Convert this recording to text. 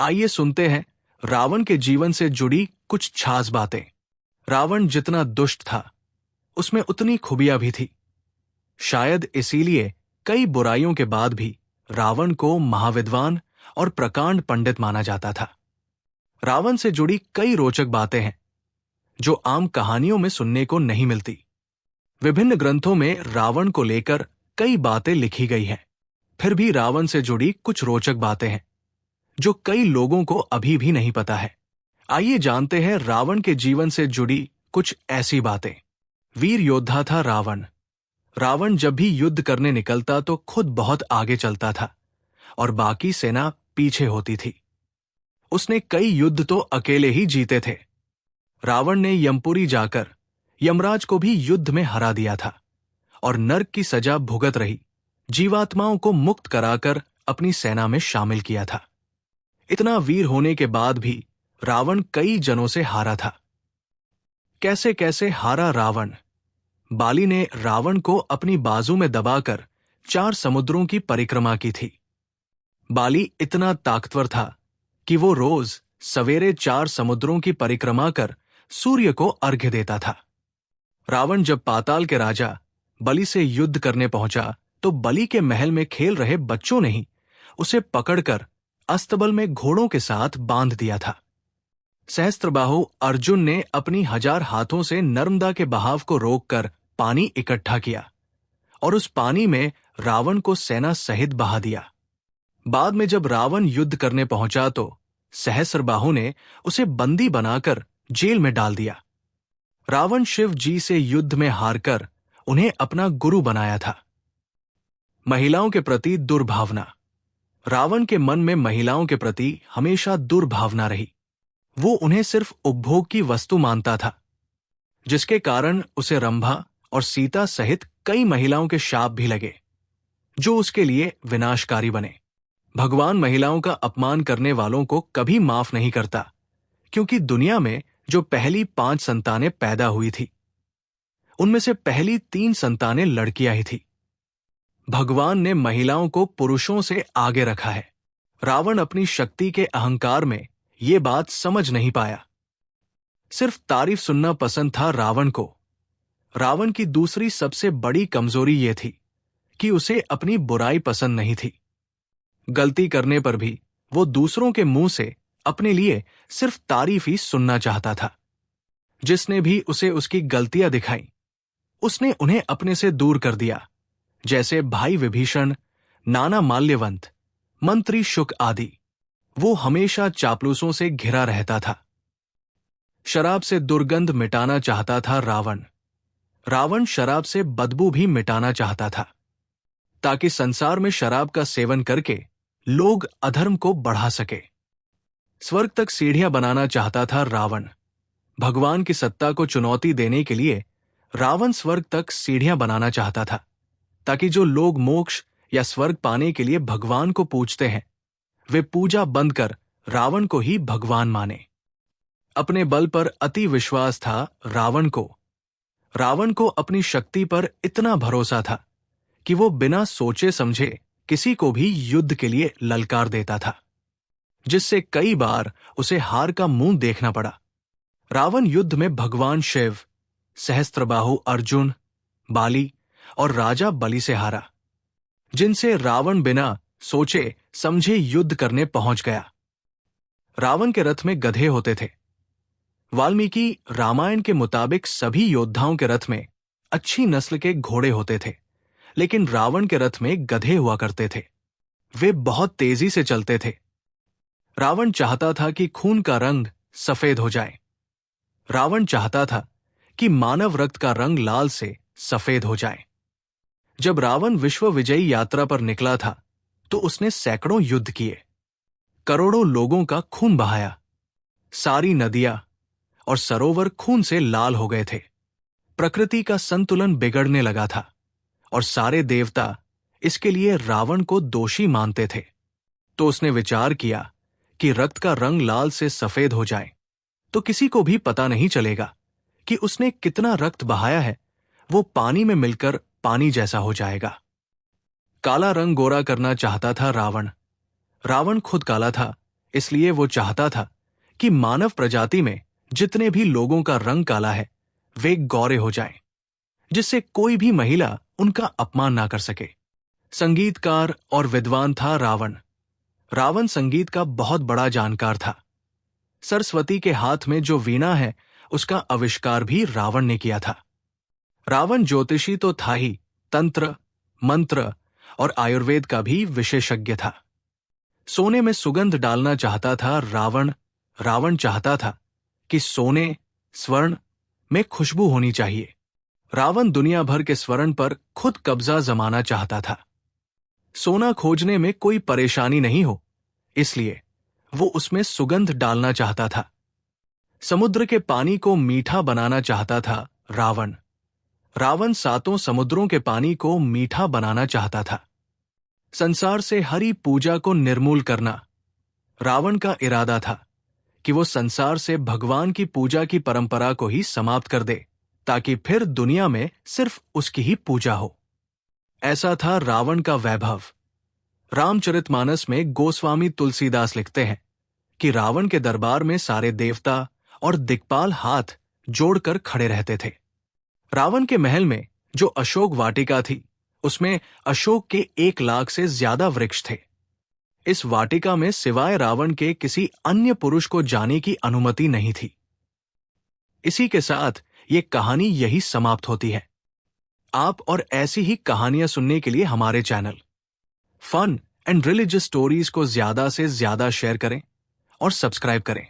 आइए सुनते हैं रावण के जीवन से जुड़ी कुछ खास बातें। रावण जितना दुष्ट था, उसमें उतनी खूबियां भी थी। शायद इसीलिए कई बुराइयों के बाद भी रावण को महाविद्वान और प्रकांड पंडित माना जाता था। रावण से जुड़ी कई रोचक बातें हैं जो आम कहानियों में सुनने को नहीं मिलती। विभिन्न ग्रंथों में रावण को लेकर कई बातें लिखी गई हैं। फिर भी रावण से जुड़ी कुछ रोचक बातें हैं जो कई लोगों को अभी भी नहीं पता है। आइए जानते हैं रावण के जीवन से जुड़ी कुछ ऐसी बातें। वीर योद्धा था रावण। रावण जब भी युद्ध करने निकलता तो खुद बहुत आगे चलता था और बाकी सेना पीछे होती थी। उसने कई युद्ध तो अकेले ही जीते थे। रावण ने यमपुरी जाकर यमराज को भी युद्ध में हरा दिया था और नरक की सजा भुगत रही जीवात्माओं को मुक्त कराकर अपनी सेना में शामिल किया था। इतना वीर होने के बाद भी रावण कई जनों से हारा था। कैसे कैसे हारा रावण। बाली ने रावण को अपनी बाजू में दबाकर 4 समुद्रों की परिक्रमा की थी। बाली इतना ताकतवर था कि वो रोज सवेरे 4 समुद्रों की परिक्रमा कर सूर्य को अर्घ्य देता था। रावण जब पाताल के राजा बलि से युद्ध करने पहुंचा तो बलि के महल में खेल रहे बच्चों ने ही उसे पकड़कर अस्तबल में घोड़ों के साथ बांध दिया था। सहस्त्रबाहु अर्जुन ने अपनी 1000 हाथों से नर्मदा के बहाव को रोककर पानी इकट्ठा किया और उस पानी में रावण को सेना सहित बहा दिया। बाद में जब रावण युद्ध करने पहुंचा तो सहस्त्रबाहु ने उसे बंदी बनाकर जेल में डाल दिया। रावण शिव जी से युद्ध में हारकर उन्हें अपना गुरु बनाया था। महिलाओं के प्रति दुर्भावना। रावण के मन में महिलाओं के प्रति हमेशा दुर्भावना रही। वो उन्हें सिर्फ उपभोग की वस्तु मानता था, जिसके कारण उसे रंभा और सीता सहित कई महिलाओं के शाप भी लगे जो उसके लिए विनाशकारी बने। भगवान महिलाओं का अपमान करने वालों को कभी माफ नहीं करता, क्योंकि दुनिया में जो पहली 5 संतानें पैदा हुई थी उनमें से पहली 3 संतानें लड़कियां ही थी। भगवान ने महिलाओं को पुरुषों से आगे रखा है। रावण अपनी शक्ति के अहंकार में ये बात समझ नहीं पाया। सिर्फ तारीफ सुनना पसंद था रावण को। रावण की दूसरी सबसे बड़ी कमजोरी ये थी कि उसे अपनी बुराई पसंद नहीं थी। गलती करने पर भी वो दूसरों के मुंह से अपने लिए सिर्फ तारीफ ही सुनना चाहता था। जिसने भी उसे उसकी गलतियां दिखाई उसने उन्हें अपने से दूर कर दिया, जैसे भाई विभीषण, नाना माल्यवंत, मंत्री शुक आदि। वो हमेशा चापलूसों से घिरा रहता था। शराब से दुर्गंध मिटाना चाहता था रावण। रावण शराब से बदबू भी मिटाना चाहता था, ताकि संसार में शराब का सेवन करके लोग अधर्म को बढ़ा सके। स्वर्ग तक सीढ़ियां बनाना चाहता था रावण। भगवान की सत्ता को चुनौती देने के लिए रावण स्वर्ग तक सीढ़ियां बनाना चाहता था, ताकि जो लोग मोक्ष या स्वर्ग पाने के लिए भगवान को पूजते हैं वे पूजा बंद कर रावण को ही भगवान माने। अपने बल पर अति विश्वास था रावण को। रावण को अपनी शक्ति पर इतना भरोसा था कि वो बिना सोचे समझे किसी को भी युद्ध के लिए ललकार देता था, जिससे कई बार उसे हार का मुंह देखना पड़ा। रावण युद्ध में भगवान शिव, सहस्त्रबाहु अर्जुन, बाली और राजा बलि से हारा, जिनसे रावण बिना सोचे समझे युद्ध करने पहुंच गया। रावण के रथ में गधे होते थे। वाल्मीकि रामायण के मुताबिक सभी योद्धाओं के रथ में अच्छी नस्ल के घोड़े होते थे, लेकिन रावण के रथ में गधे हुआ करते थे। वे बहुत तेजी से चलते थे। रावण चाहता था कि खून का रंग सफेद हो जाए। रावण चाहता था कि मानव रक्त का रंग लाल से सफेद हो जाए। जब रावण विश्व विजयी यात्रा पर निकला था तो उसने सैकड़ों युद्ध किए, करोड़ों लोगों का खून बहाया। सारी नदियां और सरोवर खून से लाल हो गए थे। प्रकृति का संतुलन बिगड़ने लगा था और सारे देवता इसके लिए रावण को दोषी मानते थे। तो उसने विचार किया कि रक्त का रंग लाल से सफेद हो जाए तो किसी को भी पता नहीं चलेगा कि उसने कितना रक्त बहाया है। वो पानी में मिलकर पानी जैसा हो जाएगा। काला रंग गोरा करना चाहता था रावण। रावण खुद काला था, इसलिए वो चाहता था कि मानव प्रजाति में जितने भी लोगों का रंग काला है वे गोरे हो जाएं, जिससे कोई भी महिला उनका अपमान ना कर सके। संगीतकार और विद्वान था रावण। रावण संगीत का बहुत बड़ा जानकार था। सरस्वती के हाथ में जो वीणा है उसका आविष्कार भी रावण ने किया था। रावण ज्योतिषी तो था ही, तंत्र, मंत्र और आयुर्वेद का भी विशेषज्ञ था। सोने में सुगंध डालना चाहता था रावण। रावण चाहता था कि सोने, स्वर्ण में खुशबू होनी चाहिए। रावण दुनिया भर के स्वर्ण पर खुद कब्जा जमाना चाहता था। सोना खोजने में कोई परेशानी नहीं हो, इसलिए वो उसमें सुगंध डालना चाहता था। समुद्र के पानी को मीठा बनाना चाहता था रावण। रावण 7 समुद्रों के पानी को मीठा बनाना चाहता था। संसार से हरि पूजा को निर्मूल करना रावण का इरादा था कि वो संसार से भगवान की पूजा की परंपरा को ही समाप्त कर दे, ताकि फिर दुनिया में सिर्फ उसकी ही पूजा हो। ऐसा था रावण का वैभव। रामचरितमानस में गोस्वामी तुलसीदास लिखते हैं कि रावण के दरबार में सारे देवता और दिक्पाल हाथ जोड़कर खड़े रहते थे। रावण के महल में जो अशोक वाटिका थी, उसमें अशोक के 1 लाख से ज्यादा वृक्ष थे। इस वाटिका में सिवाय रावण के किसी अन्य पुरुष को जाने की अनुमति नहीं थी। इसी के साथ ये कहानी यही समाप्त होती है। आप और ऐसी ही कहानियां सुनने के लिए हमारे channel fun and religious stories को ज्यादा से ज्यादा शेयर करें और सब्सक्राइब करें।